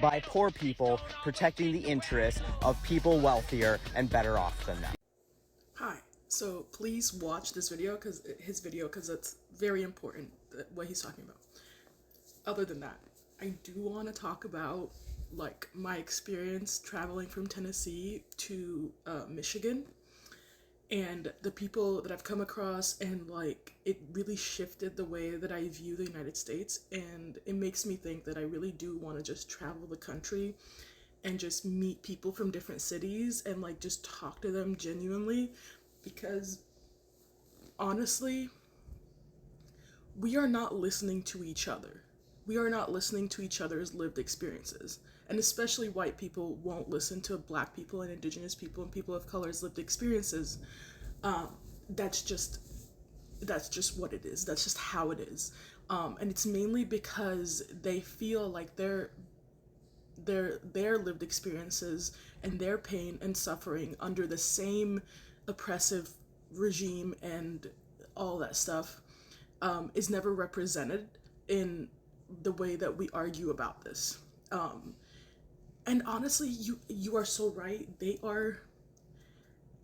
by poor people protecting the interests of people wealthier and better off than them. Hi, so please watch this video because it's very important what he's talking about. Other than that, I do want to talk about like my experience traveling from Tennessee to Michigan and the people that I've come across, and like it really shifted the way that I view the United States, and it makes me think that I really do want to just travel the country and just meet people from different cities and like just talk to them genuinely, because honestly, we are not listening to each other. We are not listening to each other's lived experiences. And especially white people won't listen to black people and indigenous people and people of color's lived experiences. Um, that's just what it is. That's just how it is. And it's mainly because they feel like their lived experiences and their pain and suffering under the same oppressive regime and all that stuff is never represented in the way that we argue about this. And honestly, you are so right. They are.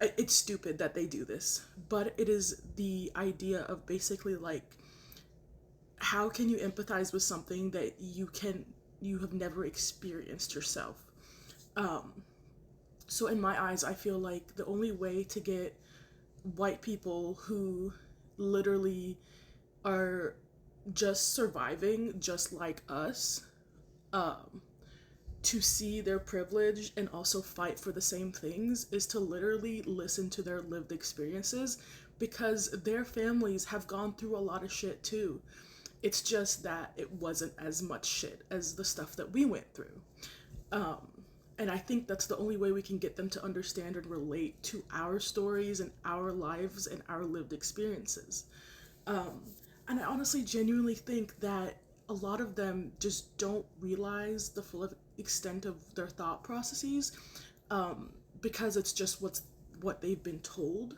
It's stupid that they do this, but it is the idea of basically like, how can you empathize with something that you have never experienced yourself? So in my eyes, I feel like the only way to get white people who literally are just surviving just like us to see their privilege and also fight for the same things is to literally listen to their lived experiences, because their families have gone through a lot of shit too. It's just that it wasn't as much shit as the stuff that we went through. And I think that's the only way we can get them to understand and relate to our stories and our lives and our lived experiences. And I honestly genuinely think that a lot of them just don't realize the full extent of their thought processes, because it's just what they've been told.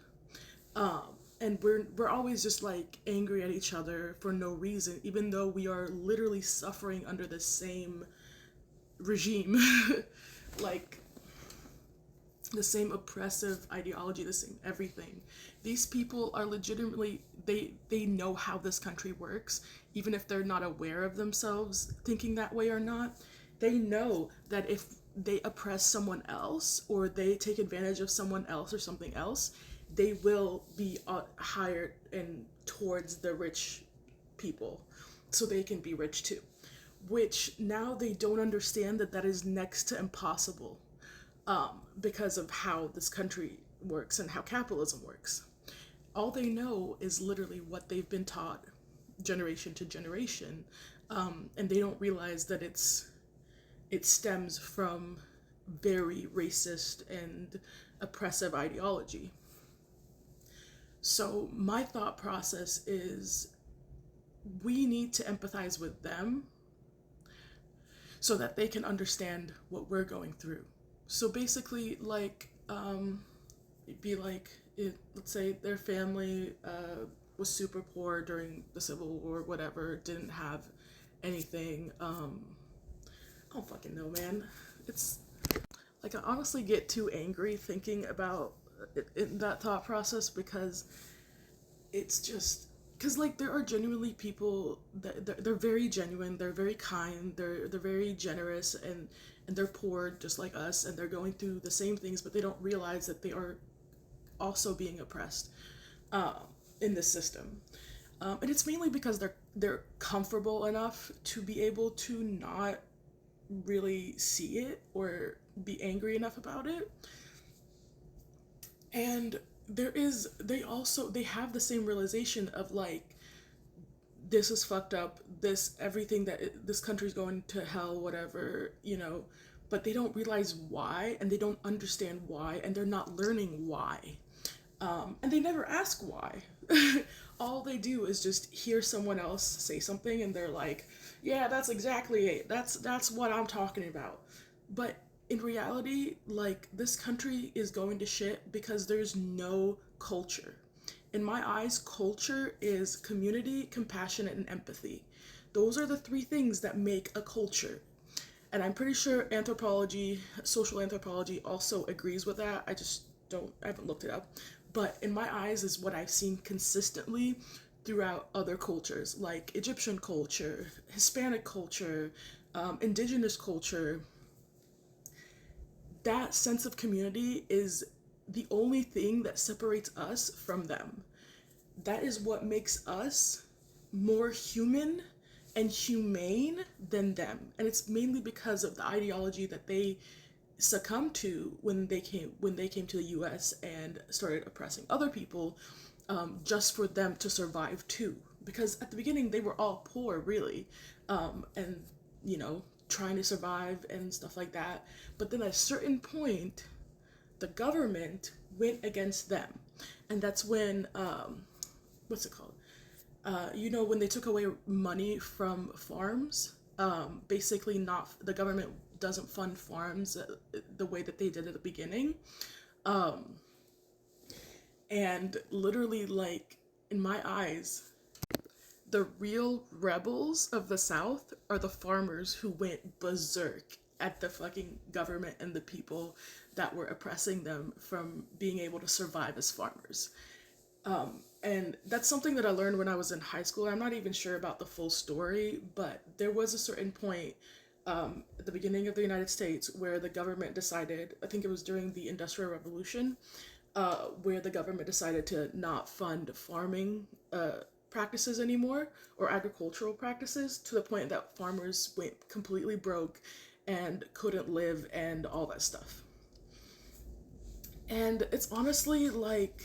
And we're always just like angry at each other for no reason, even though we are literally suffering under the same regime. Like the same oppressive ideology, the same everything. These people are legitimately, they know how this country works, even if they're not aware of themselves thinking that way or not. They know that if they oppress someone else or they take advantage of someone else or something else, they will be hired and towards the rich people so they can be rich too, which now they don't understand that that is next to impossible, because of how this country works and how capitalism works. All they know is literally what they've been taught generation to generation, and they don't realize that it stems from very racist and oppressive ideology. So my thought process is we need to empathize with them so that they can understand what we're going through. So basically, like, it'd be like, let's say their family was super poor during the Civil War, whatever, didn't have anything. I don't fucking know, man. It's like I honestly get too angry thinking about in that thought process, because it's just because like there are genuinely people that they're very genuine, they're very kind, they're very generous, and they're poor just like us, and they're going through the same things, but they don't realize that they are also being oppressed in this system. And it's mainly because they're comfortable enough to be able to not really see it or be angry enough about it. And they have the same realization of like, this is fucked up, this everything that this country's going to hell, whatever, but they don't realize why, and they don't understand why, and they're not learning why. And they never ask why. All they do is just hear someone else say something and they're like, yeah, that's exactly it, that's what I'm talking about. But in reality, like, this country is going to shit because there's no culture. In my eyes, culture is community, compassion, and empathy. Those are the three things that make a culture. And I'm pretty sure anthropology, social anthropology, also agrees with that. I haven't looked it up. But in my eyes, is what I've seen consistently throughout other cultures, like Egyptian culture, Hispanic culture, indigenous culture. That sense of community is the only thing that separates us from them. That is what makes us more human and humane than them. And it's mainly because of the ideology that they succumbed to when they came to the US and started oppressing other people, just for them to survive too. Because at the beginning they were all poor, really, and you know, trying to survive and stuff like that. But then at a certain point, the government went against them, and that's when what's it called? You know, when they took away money from farms, basically not the government doesn't fund farms the way that they did at the beginning. And literally, like, in my eyes, the real rebels of the South are the farmers who went berserk at the fucking government and the people that were oppressing them from being able to survive as farmers. And that's something that I learned when I was in high school. I'm not even sure about the full story, but there was a certain point at the beginning of the United States where the government decided, I think it was during the Industrial Revolution, where the government decided to not fund farming practices anymore, or agricultural practices, to the point that farmers went completely broke and couldn't live and all that stuff. And it's honestly like,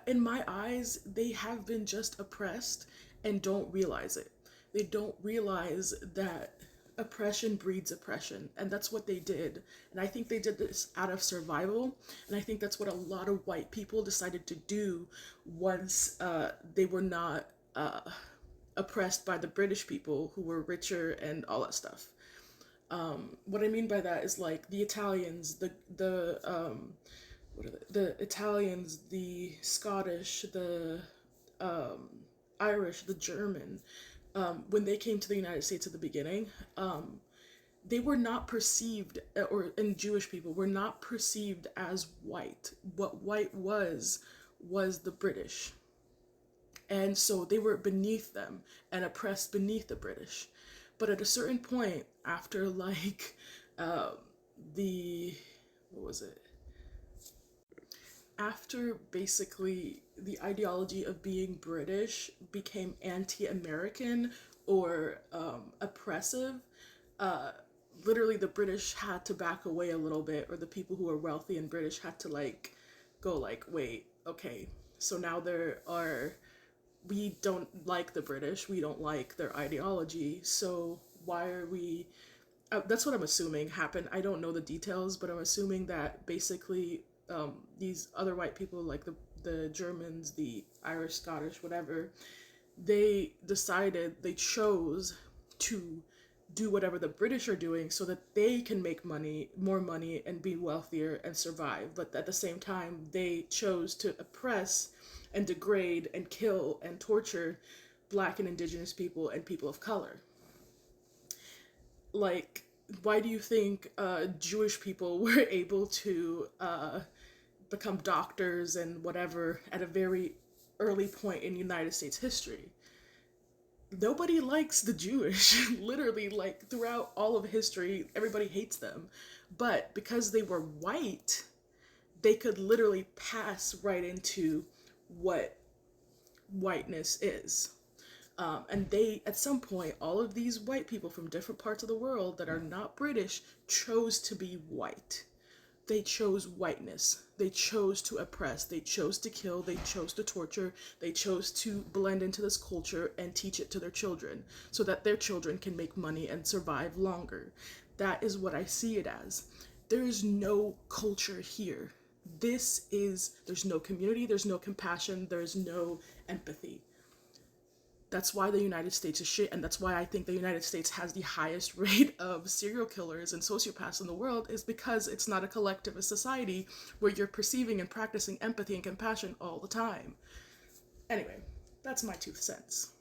in my eyes, they have been just oppressed and don't realize it. They don't realize that oppression breeds oppression, and that's what they did. And I think they did this out of survival, and I think that's what a lot of white people decided to do once they were not oppressed by the British people who were richer and all that stuff. What I mean by that is like the Italians, the Italians, the Scottish, the Irish, the German, when they came to the United States at the beginning, they were not perceived, and Jewish people were not perceived as white. What white was the British. And so they were beneath them and oppressed beneath the British. But at a certain point, after like what was it? After basically the ideology of being British became anti-American or oppressive, literally the British had to back away a little bit, or the people who were wealthy and British had to like go like, wait, okay, so now we don't like the British, we don't like their ideology, so why are we, that's what I'm assuming happened. I don't know the details, but I'm assuming that basically these other white people, like the Germans, the Irish, Scottish, whatever, they chose to do whatever the British are doing so that they can make more money, and be wealthier and survive. But at the same time, they chose to oppress and degrade and kill and torture Black and Indigenous people and people of color. Like, why do you think Jewish people were able to become doctors and whatever at a very early point in United States history? Nobody likes the Jewish. Literally, like, throughout all of history, everybody hates them. But because they were white, they could literally pass right into what whiteness is. And they, at some point, all of these white people from different parts of the world that are not British chose to be white. They chose whiteness. They chose to oppress. They chose to kill. They chose to torture. They chose to blend into this culture and teach it to their children so that their children can make money and survive longer. That is what I see it as. There is no culture here. There's no community, there's no compassion, there's no empathy. That's why the United States is shit, and that's why I think the United States has the highest rate of serial killers and sociopaths in the world, is because it's not a collectivist society where you're perceiving and practicing empathy and compassion all the time. Anyway, that's my 2 cents.